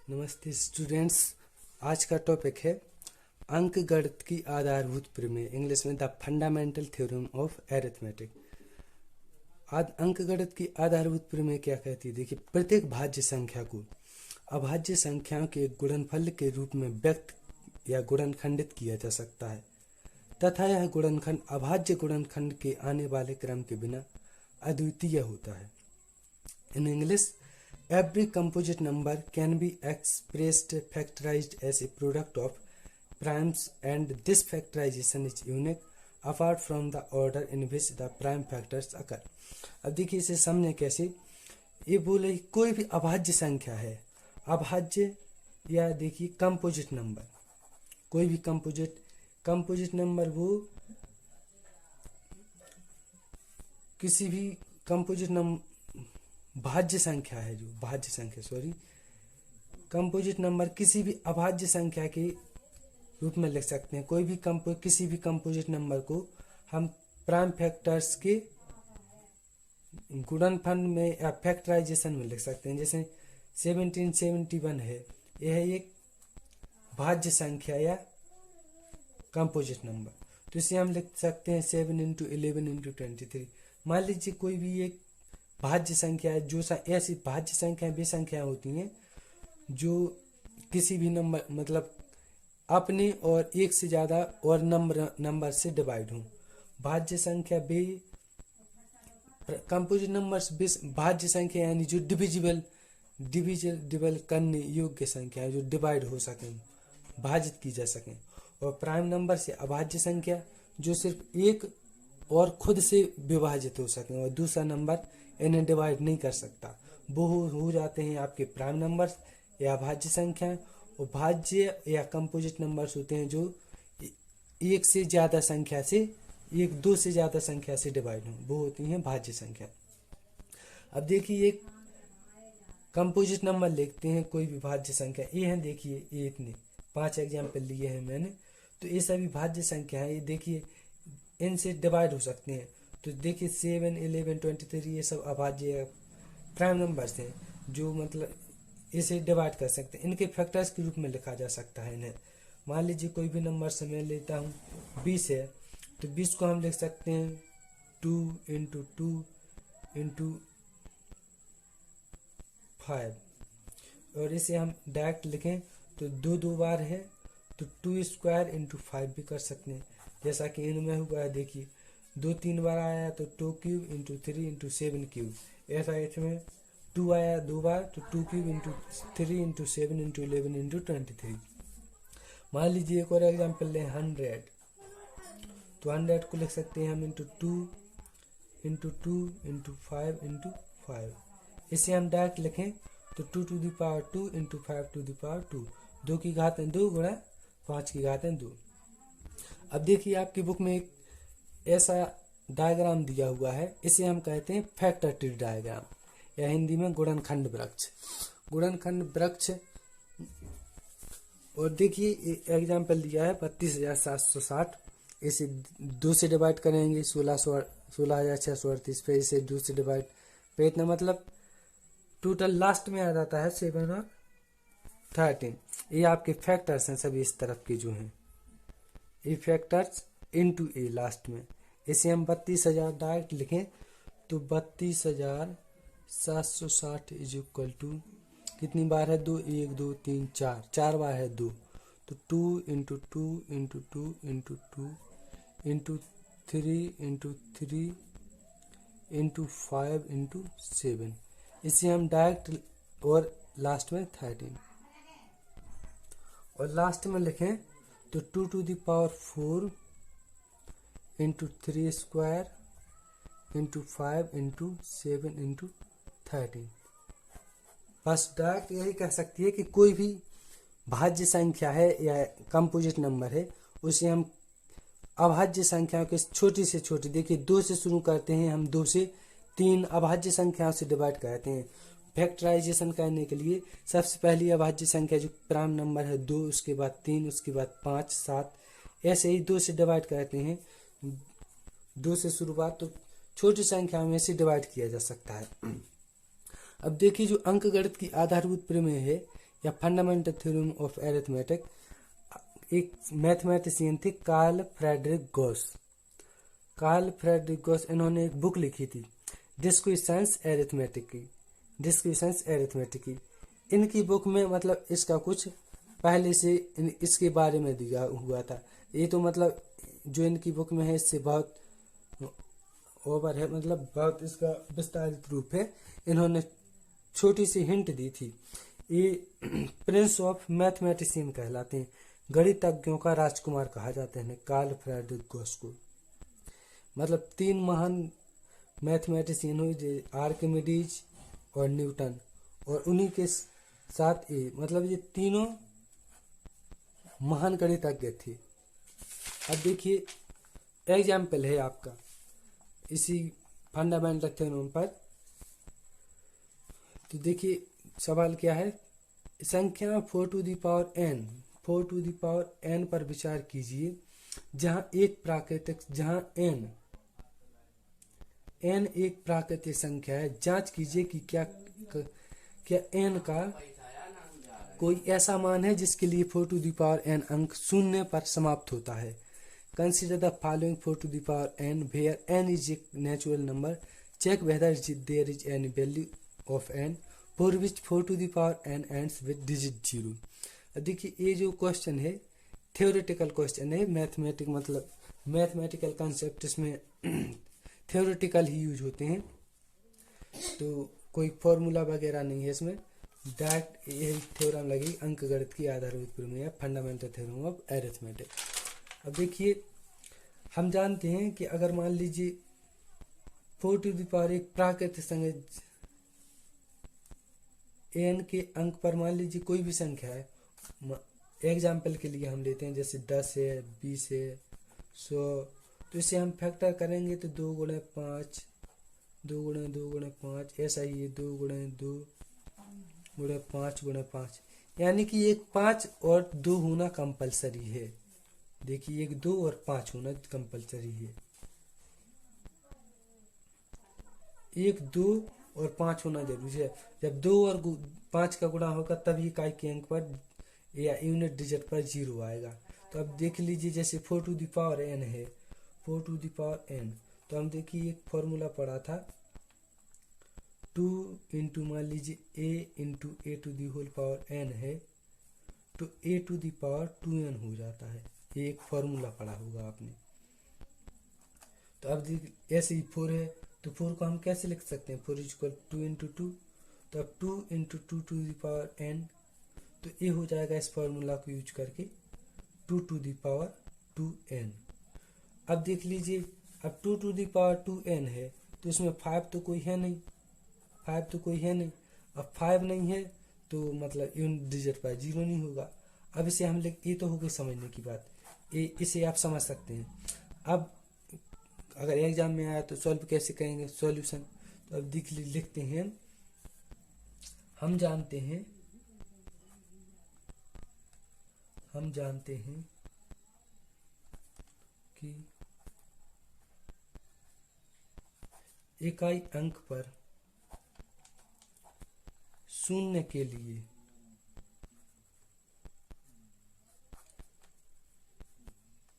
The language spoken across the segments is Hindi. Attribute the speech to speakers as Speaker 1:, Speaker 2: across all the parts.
Speaker 1: नमस्ते स्टूडेंट्स। आज का टॉपिक है अंकगणित की आधारभूत प्रमेय, इंग्लिश में the fundamental theorem of arithmetic. अंकगणित की आधारभूत प्रमेय क्या कहती है? देखिए, प्रत्येक भाज्य संख्या को अभाज्य संख्याओं के गुणनफल के रूप में व्यक्त या गुणनखंडित किया जा सकता है तथा यह गुणनखंड अभाज्य गुणनखंड के आने वाले क्रम के बिना अद्वितीय होता है। In English, every composite number can be expressed factorized as a product of primes, and this factorization is unique apart from the order in which the prime factors occur। अब देखिए इसे समझें कैसे। ये बोले कोई भी अभाज्य संख्या है, अभाज्य या देखिए कंपोजिट नंबर, कोई भी कंपोजिट नंबर वो किसी भी कंपोजिट नंबर भाज्य संख्या है, जो भाज्य संख्या कंपोजिट नंबर किसी भी अभाज्य संख्या के रूप में लिख सकते हैं। कोई भी किसी भी कंपोजिट नंबर को हम प्राइम फैक्टर्स के गुणनफल में या फैक्टराइजेशन में लिख सकते हैं। जैसे 1771 है, यह एक भाज्य संख्या या कंपोजिट नंबर, तो इसे हम लिख सकते हैं 7 × 11 × 23। मान लीजिए कोई भी एक भाज्य संख्या है, जो ऐसी भाज्य संख्याएं वे संख्याएं होती हैं जो किसी भी नंबर मतलब अपने और एक से ज़्यादा और नंबर से डिवाइड हों। भाज्य संख्या वे कंपोजिट नंबर्स भाज्य संख्या यानी जो डिविजिबल करने योग्य संख्या है, जो डिवाइड हो सकें, भाजित की जा सकें। और प्राइम नंबर से अभाज्य संख्या जो सिर्फ एक और खुद से विभाजित हो सकें और दूसरा नंबर इन्हें डिवाइड नहीं कर सकता, वो हो जाते हैं आपके प्राइम नंबर्स या भाज्य संख्या। और भाज्य या कंपोजिट नंबर्स होते हैं जो एक से ज़्यादा संख्या से दो से ज़्यादा संख्या से डिवाइड हों, वो होती हैं भाज्य संख्या। अब देखिए एक कंपोजिट नंबर लिखते हैं, कोई भी भाज्य संख्या ये है। देखिए ये इतने 5 एग्जाम्पल लिए हैं मैंने, तो ये सभी भाज्य संख्या है। ये देखिए इनसे डिवाइड हो सकते हैं, तो देखिए 7, 11, 23 ये सब अभाज्य प्राइम नंबर्स हैं जो मतलब इसे डिवाइड कर सकते हैं। इनके फैक्टर्स के रूप में लिखा जा सकता है इन्हें। मान लीजिए कोई भी नंबर से मैं लेता हूँ 20 है, तो 20 को हम लिख सकते हैं 2 × 2 × 5, और इसे हम डायरेक्ट लिखें तो 2 बार है तो 2² × 5 भी कर सकते हैं, जैसा कि इनमें हुआ है। देखिए 2-3 बार आया तो 2³ × 3 × 7³, ऐसा इसमें 2 आया 2 बार तो 2³ × 3 × 7 × 11 × 23। मान लीजिए एक और एग्जाम्पल लें 100, तो 100 को लिख सकते हैं हम 2 × 2 × 5 × 5। इसे हम डायरेक्ट लिखें तो 2 to the power 2 × 5 to the power 2, 2 की घात 2 × 5 की घात 2। अब देखिए आपकी बुक में एक ऐसा डायग्राम दिया हुआ है, इसे हम कहते हैं फैक्टर ट्री डायग्राम या हिंदी में गुणनखंड वृक्ष। और देखिए एग्जाम्पल दिया है 32,760, इसे 2 से डिवाइड करेंगे 16,638 पे, इसे 2 से डिवाइड पे, इतना मतलब टोटल लास्ट में आ जाता है 7 और 13। ये आपके फैक्टर्स हैं सभी इस तरफ के जो हैं, ये फैक्टर्स इनटू ए लास्ट में। इसे हम 32,000 डायरेक्ट लिखें तो 32,760 इज इक्वल टू कितनी बार है 2, 1 2 3 4 बार है 2, तो 2 × 2 × 2 × 2 × 3 × 3 × 5 × 7, इसे हम डायरेक्ट और लास्ट में 13 और लास्ट में लिखें तो 2 to the power 4 × 3² × 5 × 7 × 13। बस डायरेक्ट यही कह सकती है कि कोई भी भाज्य संख्या है या कंपोजिट नंबर है, उसे हम अभाज्य संख्याओं के छोटी से छोटी, देखिए 2 से शुरू करते हैं हम, 2 से 3 अभाज्य संख्याओं से डिवाइड करते हैं। फैक्टराइजेशन करने के लिए सबसे पहली अभाज्य संख्या जो प्राइम नंबर है 2, उसके बाद 3, उसके बाद 5, 7, ऐसे ही 2 से डिवाइड करते हैं। 2 से शुरुआत, तो छोटी संख्या में से डिवाइड किया जा सकता है। अब देखिए जो अंकगणित की आधारभूत प्रमेय है, या फंडामेंटल थ्योरम ऑफ एरिथमेटिक। एक मैथमेटिशियन थे Karl Frederick Gauss. Karl Frederick Gauss, इन्होंने एक बुक लिखी थी डिस्क्रिशंस एरिथमेटिक की, डिस्क्रिशंस एरिथमेटिक की। इनकी बुक में मतलब इसका कुछ पहले से इसके बारे में दिया हुआ था। ये तो मतलब जो इनकी बुक में है इससे बहुत ओवर है, मतलब बहुत इसका विस्तारित रूप है। इन्होंने छोटी सी हिंट दी थी। ये प्रिंस ऑफ मैथमेटिशियन कहलाते हैं, गणितज्ञों का राजकुमार कहा जाता है कार्ल फ्रेडरिक गॉस को। मतलब 3 महान मैथमेटिशियन हुए, आर्किमिडीज और न्यूटन, और उन्हीं के साथ ये मतलब ये तीनों महान गणितज्ञ थे। अब देखिए एग्जाम्पल है आपका इसी फंडामेंटल थ्योरम पर। तो देखिए सवाल क्या है, संख्या 4 to the power n, 4 to the power n पर विचार कीजिए जहां n एक प्राकृतिक संख्या है। जांच कीजिए कि क्या n का कोई ऐसा मान है जिसके लिए 4 टू द पावर n अंक शून्य पर समाप्त होता है। Consider the following 4 to the power n where n is a natural number. Check whether there is any value of n for which 4 to the power n ends with digit 0. देखिए ये जो क्वेश्चन है थ्योरेटिकल क्वेश्चन है, मैथमेटिकल कॉन्सेप्ट इसमें थ्योरेटिकल ही यूज होते हैं, तो कोई फॉर्मूला वगैरह नहीं है इसमें, डायरेक्ट यही थ्योरम लगी अंकगणित की आधारभूत प्रमेय, फंडामेंटल थ्योरम ऑफ एरिथमेटिक। अब देखिए हम जानते हैं कि अगर मान लीजिए 4 टू द पावर एक प्राकृतिक संख्या n के अंक पर मान लीजिए कोई भी संख्या है, एग्जाम्पल के लिए हम लेते हैं जैसे 10 है, 20 है, 100, तो इसे हम फैक्टर करेंगे तो 2 गुणे 5, 2 गुणे 2 गुणे 5, ऐसा ही है 2 गुणे 2 गुणे 5 गुणे 5, यानी कि एक 5 और 2 होना कंपलसरी है। देखिए एक 2 और 5 होना कंपलसरी है, एक 2 और 5 होना जरूरी है। जब 2 और 5 का गुणा होगा तभी इकाई के अंक पर या यूनिट डिजिट पर 0 आएगा। तो अब देख लीजिए जैसे 4 टू द पावर n है, 4 टू द पावर n, तो हम देखिए एक फॉर्मूला पढ़ा था 2 इंटू मान लीजिए a into A to the whole power n है, तो a to the power 2n हो जाता है। ये एक फॉर्मूला पढ़ा होगा आपने। तो अब ऐसे ही 4 है तो 4 को हम कैसे लिख सकते हैं, 4 इक्वल 2 इंटू 2, तो अब 2 into 2 to the power n, तो ये हो जाएगा इस फॉर्मूला को यूज करके 2 टू दी पावर 2n। अब देख लीजिए अब 2 टू दी पावर 2n है तो इसमें 5 तो कोई है नहीं, 5 तो कोई है नहीं। अब 5 नहीं है तो मतलब यूनिट डिजिट पर 0 नहीं होगा। अब इसे हम ये तो हो गई समझने की बात, इसे आप समझ सकते हैं। अब अगर एग्जाम में आया तो सॉल्व कैसे करेंगे सॉल्यूशन, तो अब लिखते हैं, हम जानते हैं कि इकाई अंक पर शून्य के लिए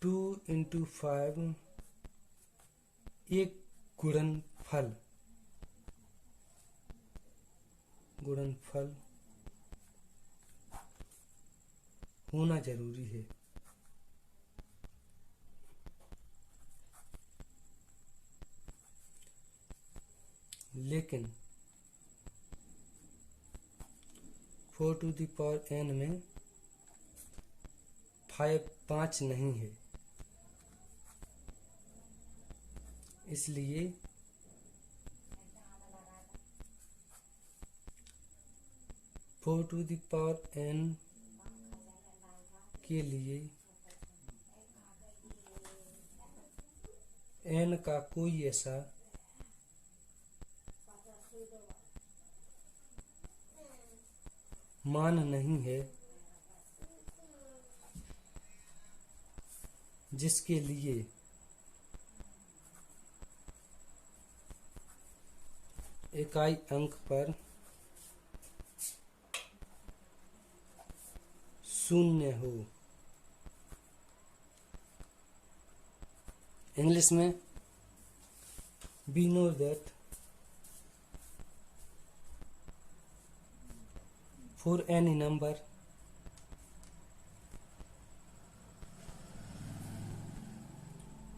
Speaker 1: 2 इंटू 5 एक गुणनफल होना जरूरी है। लेकिन 4 टू द पावर n में 5 नहीं है, इसलिए four to the power n के लिए n का कोई ऐसा मान नहीं है जिसके लिए इकाई अंक पर शून्य हो। इंग्लिश में we know that for any number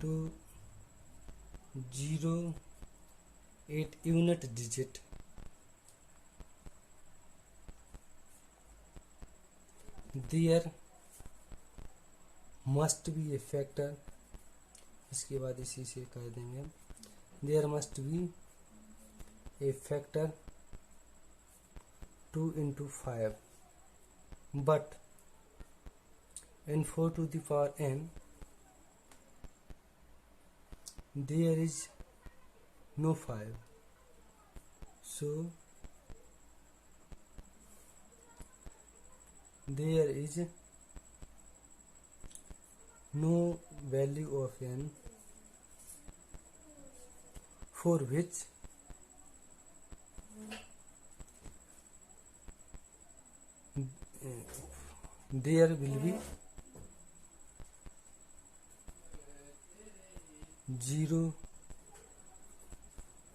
Speaker 1: to 08 unit digit there must be a factor, इसके बाद इसी से कर देंगे हम, there must be a factor 2 into 5, but in 4 to the power n there is no 5, so there is no value of n for which there will be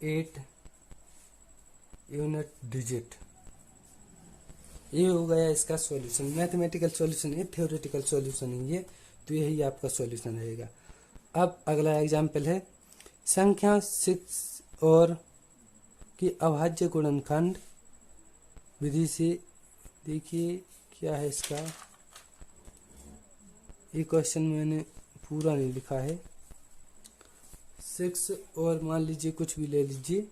Speaker 1: 08 unit digit. ये हो गया इसका सॉल्यूशन, मैथमेटिकल सॉल्यूशन है, थ्योरेटिकल सॉल्यूशन है ये, तो यही आपका सॉल्यूशन रहेगा। अब अगला एग्जाम्पल है संख्या 6 और की अभाज्य गुणनखंड विधि से। देखिए क्या है इसका, ये क्वेश्चन मैंने पूरा नहीं लिखा है। 6 और मान लीजिए कुछ भी ले लीजिए,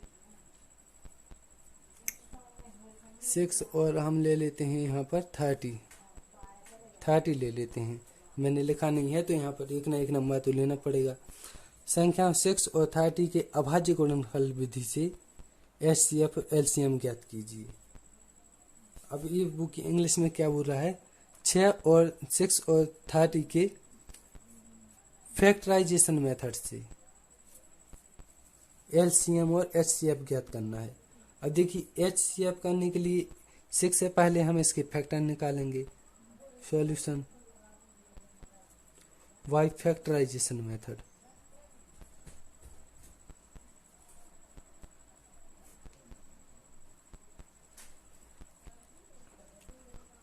Speaker 1: 6 और हम ले लेते हैं यहाँ पर 30 ले लेते हैं। मैंने लिखा नहीं है तो यहाँ पर एक ना एक नंबर तो लेना पड़ेगा। संख्या 6 और 30 के अभाज्य गुणनफल विधि से HCF LCM ज्ञात कीजिए। अब ये बुक इंग्लिश में क्या बोल रहा है, 6 और 30 के फैक्टराइजेशन मेथड से LCM और HCF ज्ञात करना है। अब देखिए HCF करने के लिए 6 से पहले हम इसके फैक्टर निकालेंगे। Solution by factorization method.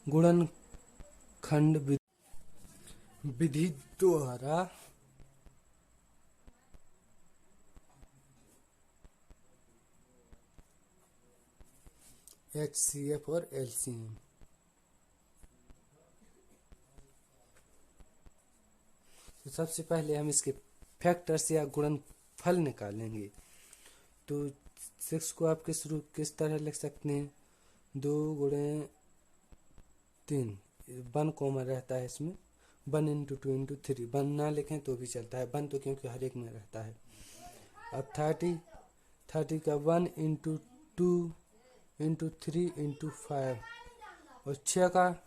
Speaker 1: गुणनखंड विधि द्वारा HCF और LCM। तो सबसे पहले हम इसके फैक्टर्स या गुणनफल निकालेंगे। तो 6 को आप किस तरह लिख सकते हैं, 2 गुणे 3, 1 कॉमन रहता है इसमें, 1 इंटू 2 इंटू 3, 1 ना लिखें तो भी चलता है, 1 तो क्योंकि हर एक में रहता है। अब 30 का 1 इंटू 2 इंटू 3 इंटू 5, और 6 का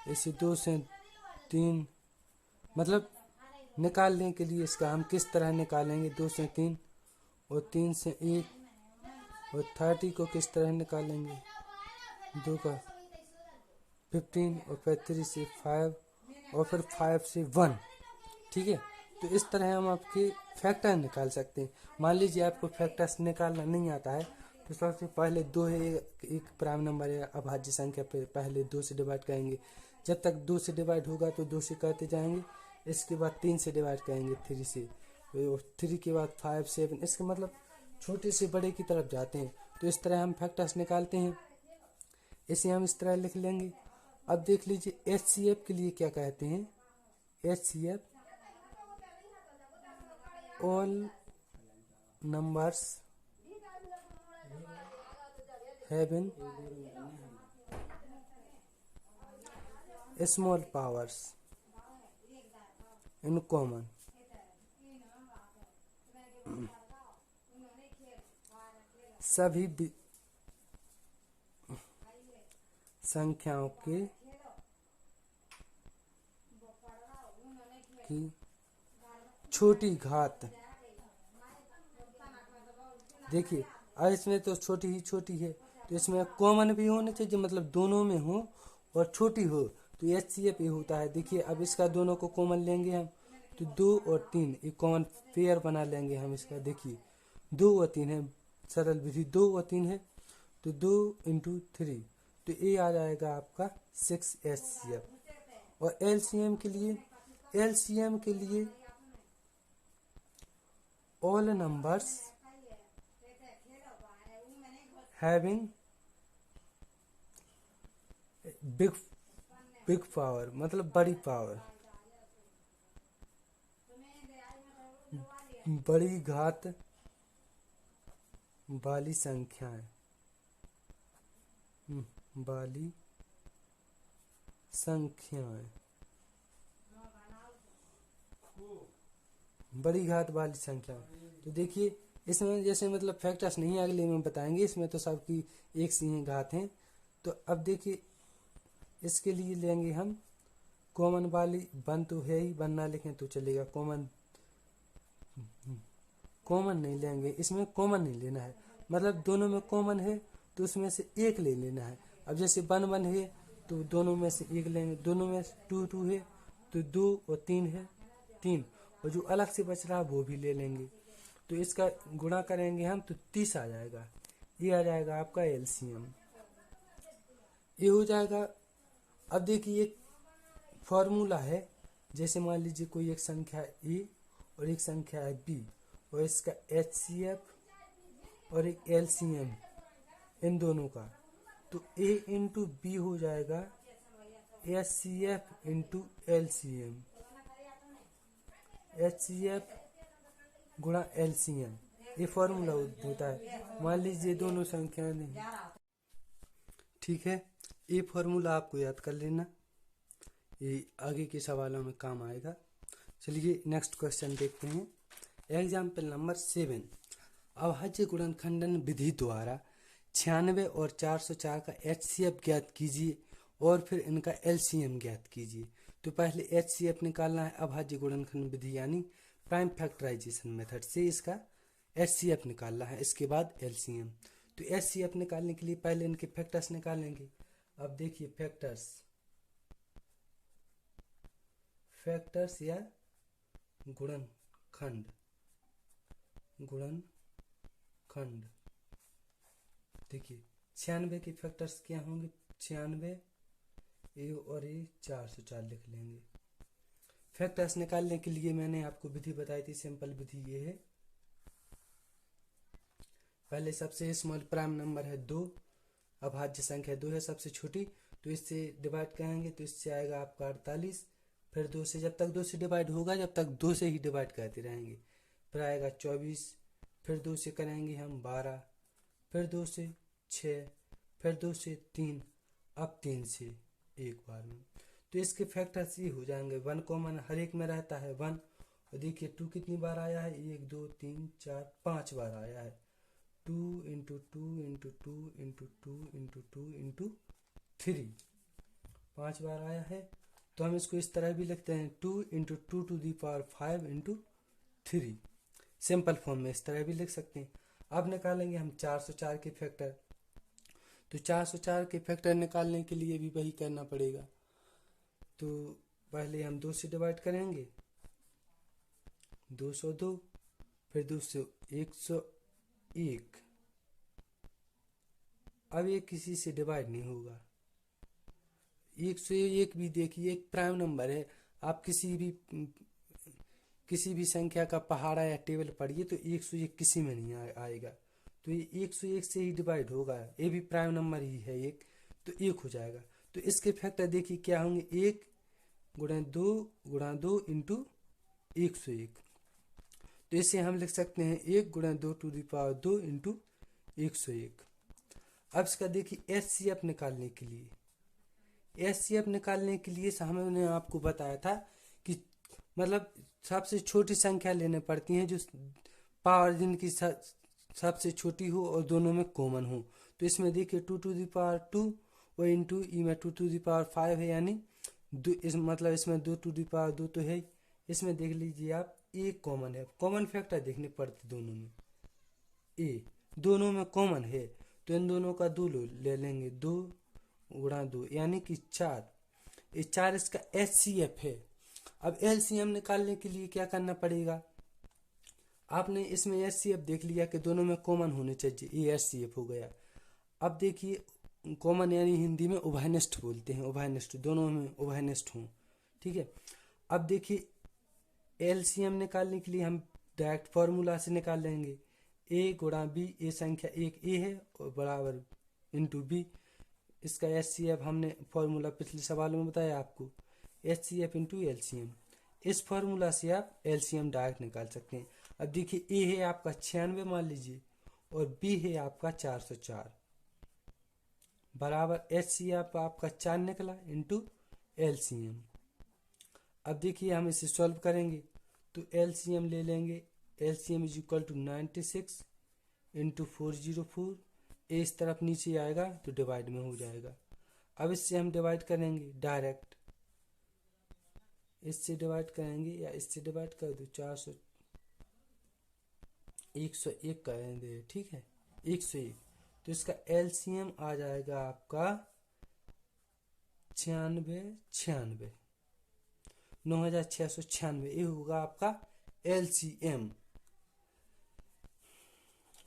Speaker 1: इसे 2 से 3, मतलब निकालने के लिए इसका हम किस तरह निकालेंगे, 2 से 3 और 3 से 1, और 30 को किस तरह निकालेंगे, 2 का 15 और फिर 3 से 5 और फिर 5 से 1। ठीक है, तो इस तरह हम आपके फैक्टर निकाल सकते हैं। मान लीजिए आपको फैक्टर्स निकालना नहीं आता है तो सबसे पहले 2 है, एक प्राइम नंबर है, अभाज्य संख्या पे पहले 2 से डिवाइड करेंगे। जब तक 2 से डिवाइड होगा तो 2 से करते जाएंगे, इसके बाद 3 से डिवाइड करेंगे 3 से, और 3 के बाद 5 7, इसका मतलब छोटे से बड़े की तरफ जाते हैं। तो इस तरह हम फैक्टर्स निकालते हैं, इसे हम इस तरह लिख लेंगे। अब देख लीजिए HCF के लिए क्या कहते हैं, HCF all numbers having small powers in common. सभी संख्याओं के की छोटी घात। देखिए अब इसमें तो छोटी ही छोटी है, तो इसमें कॉमन भी होने चाहिए, मतलब दोनों में हो और छोटी हो, तो HCF ये होता है। देखिए अब इसका दोनों को कॉमन लेंगे हम, तो 2 और 3 एक कॉमन पेयर बना लेंगे हम इसका। देखिए 2 और 3 है, सरल विधि 2 और 3 है, तो 2 इंटू 3, तो ये आ जाएगा आपका 6 HCF। और एलसीएम के लिए all numbers having big big power, मतलब बड़ी पावर, बड़ी घात वाली संख्याएं, वाली संख्याएं, बड़ी घात वाली संख्या। तो देखिए इसमें जैसे मतलब फैक्टर्स नहीं अगले में बताएंगे, इसमें तो सबकी एक सी ही घात हैं। तो अब देखिए इसके लिए लेंगे हम कॉमन वाली, 1 तो है ही, 1 ना लिखें तो चलेगा, कॉमन नहीं लेंगे, इसमें कॉमन नहीं लेना है, मतलब दोनों में कॉमन है तो उसमें से एक ले लेना है। अब जैसे 1 1 है तो दोनों में से एक लेंगे, दोनों में 2 2 है तो 2 और 3 है 3, और जो अलग से बच रहा है वो भी ले लेंगे। तो इसका गुणा करेंगे हम तो 30 आ जाएगा। ये आ जाएगा आपका एलसीएम, ये हो जाएगा। अब देखिए एक फॉर्मूला है, जैसे मान लीजिए कोई एक संख्या ए और एक संख्या है बी, और इसका HCF और एक LCM इन दोनों का, तो A इंटू बी हो जाएगा HCF इंटू LCM, HCF गुणा LCM, ये फॉर्मूला होता है। मान लीजिए दोनों संख्या नहीं, ठीक है, ये फॉर्मूला आपको याद कर लेना, ये आगे के सवालों में काम आएगा। चलिए नेक्स्ट क्वेश्चन देखते हैं। एग्जाम्पल नंबर 7, अभाज्य गुणनखंडन विधि द्वारा 96 और 404 का HCF ज्ञात कीजिए और फिर इनका LCM ज्ञात कीजिए। तो पहले HCF निकालना है, अभाज्य गुणनखंड विधि यानी प्राइम फैक्टराइजेशन मेथड से इसका HCF निकालना है, इसके बाद LCM। तो HCF निकालने के लिए पहले इनके फैक्टर्स निकालेंगे। अब देखिए फैक्टर्स या गुणनखंड, देखिए 96 के फैक्टर्स क्या होंगे, 96 ए और ए 404 लिख लेंगे। फैक्टर्स निकालने के लिए मैंने आपको विधि बताई थी, सिंपल विधि ये है। पहले सबसे स्मॉल प्राइम नंबर है 2, अभाज्य संख्या 2 है सबसे छोटी, तो इससे डिवाइड करेंगे तो इससे आएगा आपका 48, फिर 2 से, जब तक 2 से डिवाइड होगा जब तक 2 से ही डिवाइड करते रहेंगे, फिर आएगा 24, फिर 2 से करेंगे हम 12, फिर 2 से 6, फिर 2 से 3, अब 3 से एक बार में। तो इसके फैक्टर्स ये हो जाएंगे, 1 कॉमन हर एक में रहता है 1, और देखिए 2 कितनी बार आया है, 1 2 3 4 5 बार आया है, 2 into 2 into 2 into 2 into 2 into 3, 5 बार आया है। तो हम इसको इस तरह भी लिखते हैं 2 into 2 to the power 5 into 3, simple form में इस तरह भी लिख सकते हैं। अब निकालेंगे हम 404 के फैक्टर। तो 404 के फैक्टर निकालने के लिए भी वही करना पड़ेगा। तो पहले हम 2 से डिवाइड करेंगे, 202, फिर 2 से 101, अब ये किसी से डिवाइड नहीं होगा। 101 भी देखिए एक प्राइम नंबर है, आप किसी भी संख्या का पहाड़ा या टेबल पढ़िए तो 101 किसी में नहीं आएगा, तो ये 101 से ही डिवाइड होगा, ये भी प्राइम नंबर ही है एक, तो 1 हो जाएगा। तो इसके फैक्टर देखिए क्या होंगे, 1 गुणा 2 इंटू 101, तो इससे हम लिख सकते हैं 1 गुणा 2 टू दी पावर 2 इंटू 101। अब इसका देखिए HCF निकालने के लिए, HCF निकालने के लिए हमने आपको बताया था कि मतलब सबसे छोटी संख्या लेने पड़ती हैं जो पावर जिनकी सबसे छोटी हो और दोनों में कॉमन हो। तो इसमें देखिए 2 टू दी पावर 2 और इंटू ई में 2 टू दी पावर 5 है, यानी मतलब इसमें 2 टू दी पावर 2 तो है, इसमें देख लीजिए आप एक कॉमन है, कॉमन फैक्टर देखने पड़ते दोनों में, ए दोनों में कॉमन है तो इन दोनों का 2 ले लेंगे, 2 गुणा 2 यानी कि 4, ये 4 इसका HCF है। अब LCM निकालने के लिए क्या करना पड़ेगा, आपने इसमें HCF देख लिया कि दोनों में कॉमन होने चाहिए, ये HCF हो गया। अब देखिए कॉमन यानी हिंदी में उभयनिष्ठ बोलते हैं, उभयनिष्ठ, दोनों में उभयनिष्ठ हों, ठीक है। अब देखिए LCM निकालने के लिए हम डायरेक्ट फॉर्मूला से निकाल लेंगे, A गुणा B, ए संख्या एक A है और बराबर इंटू B। इसका HCF हमने फॉर्मूला पिछले सवालों में बताया आपको, HCF इंटू LCM। इस फॉर्मूला से आप LCM डायरेक्ट निकाल सकते हैं। अब देखिए A है आपका 96 मान लीजिए और B है आपका 404 बराबर HCF आपका 4 निकला इंटू LCM। अब देखिए हम इसे सॉल्व करेंगे तो LCM ले लेंगे, LCM is equal to 96 into 404। ए इस तरफ नीचे आएगा तो डिवाइड में हो जाएगा। अब इससे हम डिवाइड करेंगे डायरेक्ट, इससे डिवाइड करेंगे या इससे डिवाइड कर दो, 400 101 करेंगे, ठीक है 101। तो इसका LCM आ जाएगा आपका 9696, 9696, ये होगा आपका LCM।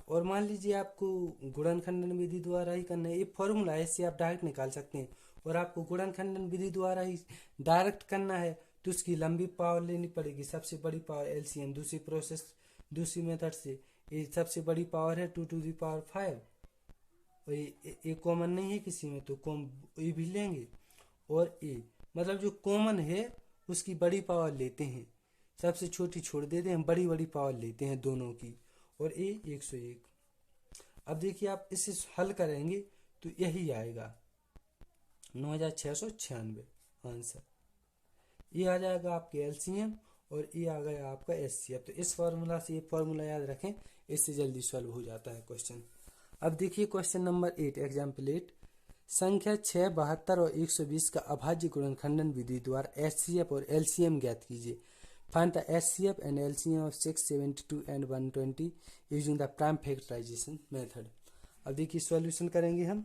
Speaker 1: और मान लीजिए आपको गुणनखंडन विधि द्वारा ही करना है, ये फॉर्मूला है, इससे आप डायरेक्ट निकाल सकते हैं। और आपको गुणनखंडन विधि द्वारा ही डायरेक्ट करना है तो उसकी लंबी पावर लेनी पड़ेगी, सबसे बड़ी पावर LCM। दूसरी प्रोसेस, दूसरी मेथड से ये सबसे बड़ी पावर है 2 टू द पावर 5 और ये कॉमन नहीं है किसी में, तो ये भी लेंगे। और ये मतलब जो कॉमन है उसकी बड़ी पावर लेते हैं, सबसे छोटी छोड़ देते हैं, बड़ी बड़ी पावर लेते हैं दोनों की, और ये 101। अब देखिए आप इसे हल करेंगे तो यही आएगा 9696 आंसर। ये आ जाएगा आपके LCM और ये आ गया आपका HCF। तो इस फॉर्मूला से, ये फॉर्मूला याद रखें, इससे जल्दी सॉल्व हो जाता है क्वेश्चन। अब देखिए क्वेश्चन नंबर 8, एग्जाम्पल 8, संख्या 6, 72 और 120 का अभाज्य गुणनखंडन विधि द्वारा HCF और LCM ज्ञात कीजिए। Find the HCF and LCM of 6, 72 and 120 using the prime factorization method। अब देखिए सॉल्यूशन करेंगे हम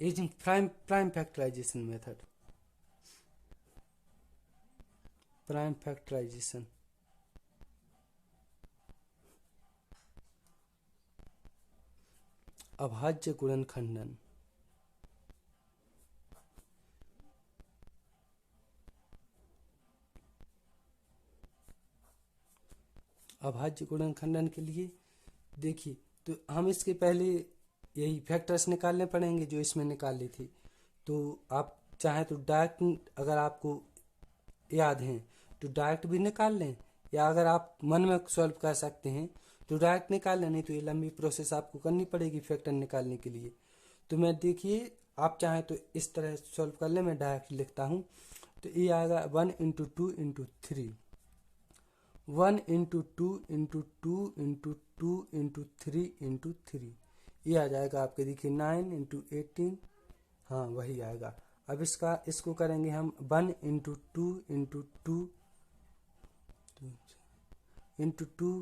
Speaker 1: using prime factorization method. Prime factorization, अभाज्य गुणनखंडन, अभाज्य गुणनखंडन के लिए देखिए तो हम इसके पहले यही फैक्टर्स निकालने पड़ेंगे जो इसमें निकाली थी। तो आप चाहें तो डायरेक्ट, अगर आपको याद है तो डायरेक्ट भी निकाल लें, या अगर आप मन में सॉल्व कर सकते हैं तो डायरेक्ट निकाल लें, नहीं तो ये लंबी प्रोसेस आपको करनी पड़ेगी फैक्टर निकालने के लिए। तो मैं देखिए आप चाहें तो इस तरह सॉल्व कर लें, मैं डायरेक्ट लिखता हूँ। तो ये आएगा 1 into 2 into 3, 1 into 2 into 2 into 2 into 3 into 3, ये आ जाएगा आपके देखिए 9 इंटू 18, हाँ वही आएगा। अब इसको करेंगे हम 1 into 2 into 2 into 2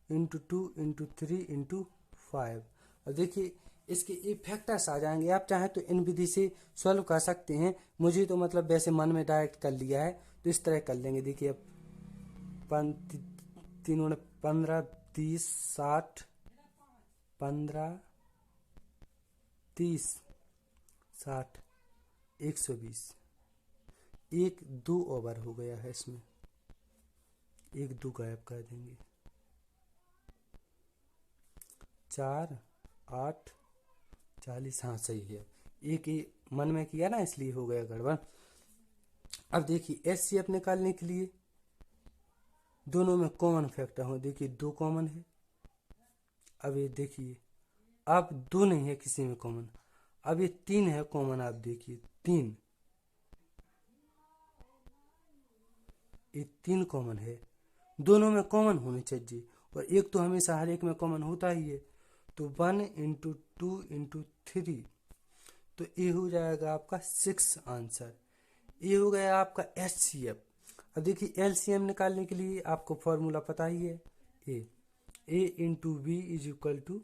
Speaker 1: into 2 into 3 into 5। अब देखिए इसके ये फैक्टर्स आ जाएंगे। आप चाहें तो इन विधि से सॉल्व कर सकते हैं, मुझे तो मतलब वैसे मन में डायरेक्ट कर लिया है तो इस तरह कर लेंगे। देखिए अब 3 15 30 60 15 30 60 120, 1 2 ओवर हो गया है इसमें, 1 2 गायब कर देंगे, 4 8 40, हाँ सही है, एक ही मन में किया ना इसलिए हो गया गड़बड़। अब देखिए HCF निकालने के लिए दोनों में कॉमन फैक्टर हो, देखिए 2 कॉमन है। अब ये देखिए अब 2 नहीं है किसी में कॉमन, अब ये 3 है कॉमन, आप देखिए 3, ये 3 कॉमन है, दोनों में कॉमन होने चाहिए और एक तो हमेशा हर एक में कॉमन होता ही है। तो 1 इंटू 2 इंटू 3, तो ये हो जाएगा आपका 6 आंसर। ये हो गया आपका HCF। अब देखिए LCM निकालने के लिए आपको फॉर्मूला पता ही है, A into B is equal to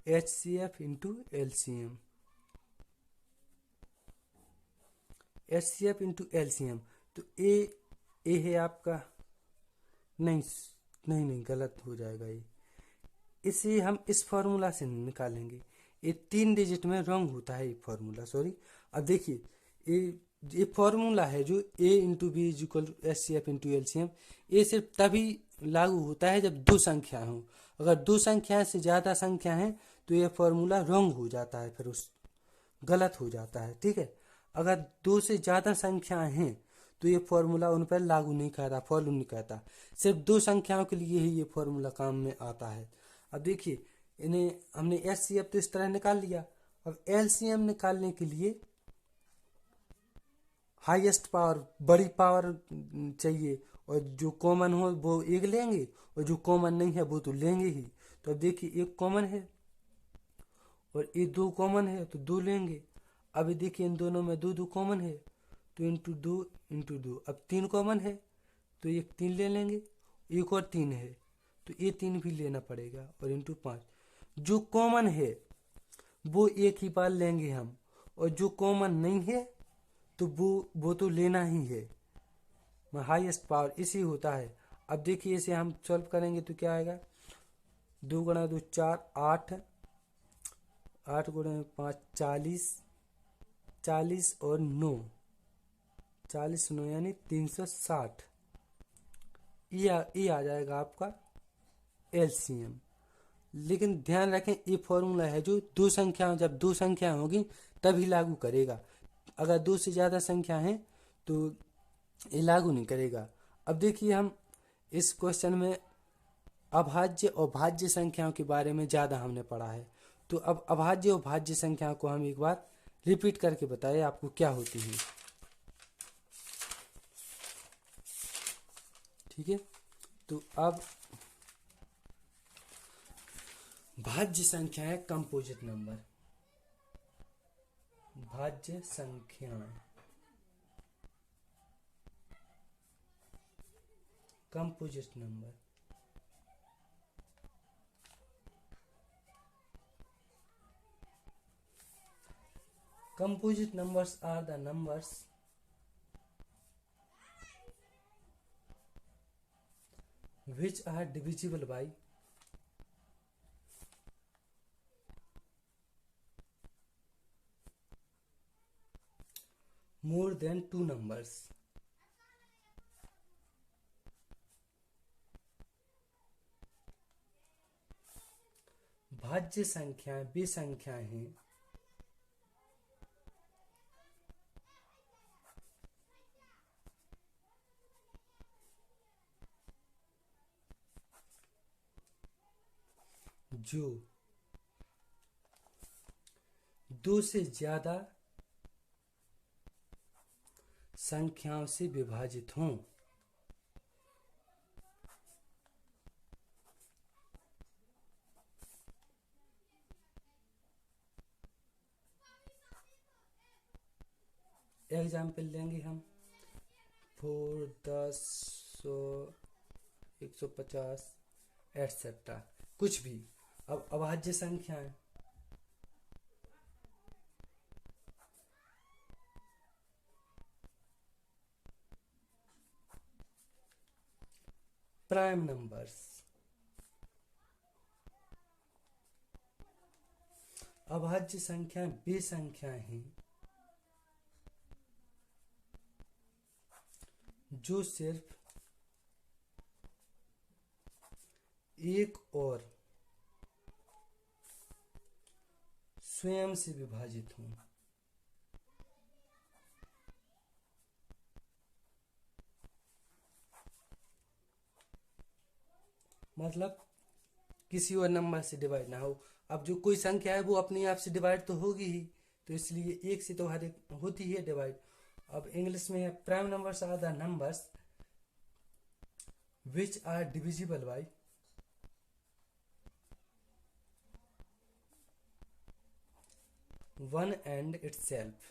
Speaker 1: HCF into LCM। HCF into LCM, तो ए है आपका, नहीं नहीं नहीं गलत हो जाएगा ये, इसे हम इस फॉर्मूला से नहीं निकालेंगे, ये 3 डिजिट में रॉन्ग होता है ये फॉर्मूला, सॉरी। अब देखिए ये फॉर्मूला है जो A into B is equal to HCF into LCM, ये सिर्फ तभी लागू होता है जब दो संख्या हो। अगर दो संख्या से ज़्यादा संख्या है तो ये फॉर्मूला रॉन्ग हो जाता है, फिर उस गलत हो जाता है, ठीक है। अगर दो से ज़्यादा संख्याएं हैं तो ये फॉर्मूला उन पर लागू नहीं करता, फॉलो नहीं करता, सिर्फ दो संख्याओं के लिए ही ये फॉर्मूला काम में आता है। अब देखिए इन्हें हमने HCF तो इस तरह निकाल लिया, अब LCM निकालने के लिए हाईएस्ट पावर, बड़ी पावर चाहिए, और जो कॉमन हो वो एक लेंगे और जो कॉमन नहीं है वो तो लेंगे ही। तो अब देखिए एक कॉमन है और ये दो कॉमन है तो दो लेंगे। अब ये देखिए इन दोनों में दो दो कॉमन है तो इंटू दो। अब 3 कॉमन है तो एक 3 ले लेंगे, एक और 3 है तो ये 3 भी लेना पड़ेगा, और इंटू 5। जो कॉमन है वो एक ही बार लेंगे हम, और जो कॉमन नहीं है तो वो तो लेना ही है। हाईएस्ट पावर इसी होता है। अब देखिए इसे हम सॉल्व करेंगे तो क्या आएगा, 2 गुणा 2 4, 8, 8 गुणा 5 40, 40 और 9, 40 9 यानी 360। ये आ जाएगा आपका LCM। लेकिन ध्यान रखें ये फॉर्मूला है जो दो संख्या, जब दो संख्या होगी तभी लागू करेगा, अगर दो से ज़्यादा संख्या है तो ये लागू नहीं करेगा। अब देखिए हम इस क्वेश्चन में अभाज्य और भाज्य संख्याओं के बारे में ज़्यादा हमने पढ़ा है, तो अब अभाज्य और भाज्य संख्याओं को हम एक बार रिपीट करके बताए आपको क्या होती है, ठीक है। तो अब भाज्य संख्या है कंपोजिट नंबर, भाज्य संख्याएं composite number. Composite numbers are the numbers which are divisible by more than 2 numbers। भाज्य संख्याएं वे संख्याएं हैं जो दो से ज्यादा संख्याओं से विभाजित हों। एग्जाम्पल लेंगे हम 4 10 100 150 एटसेट्रा, कुछ भी। अब अभाज्य संख्याएं प्राइम नंबर्स, अभाज्य संख्याएं वे संख्याएं हैं जो सिर्फ एक और स्वयं से विभाजित हों। मतलब किसी और नंबर से डिवाइड ना हो। अब जो कोई संख्या है वो अपने आप से डिवाइड तो होगी ही, तो इसलिए एक से तो हर एक होती है डिवाइड। अब इंग्लिश में है prime numbers are the numbers which are divisible by one and itself.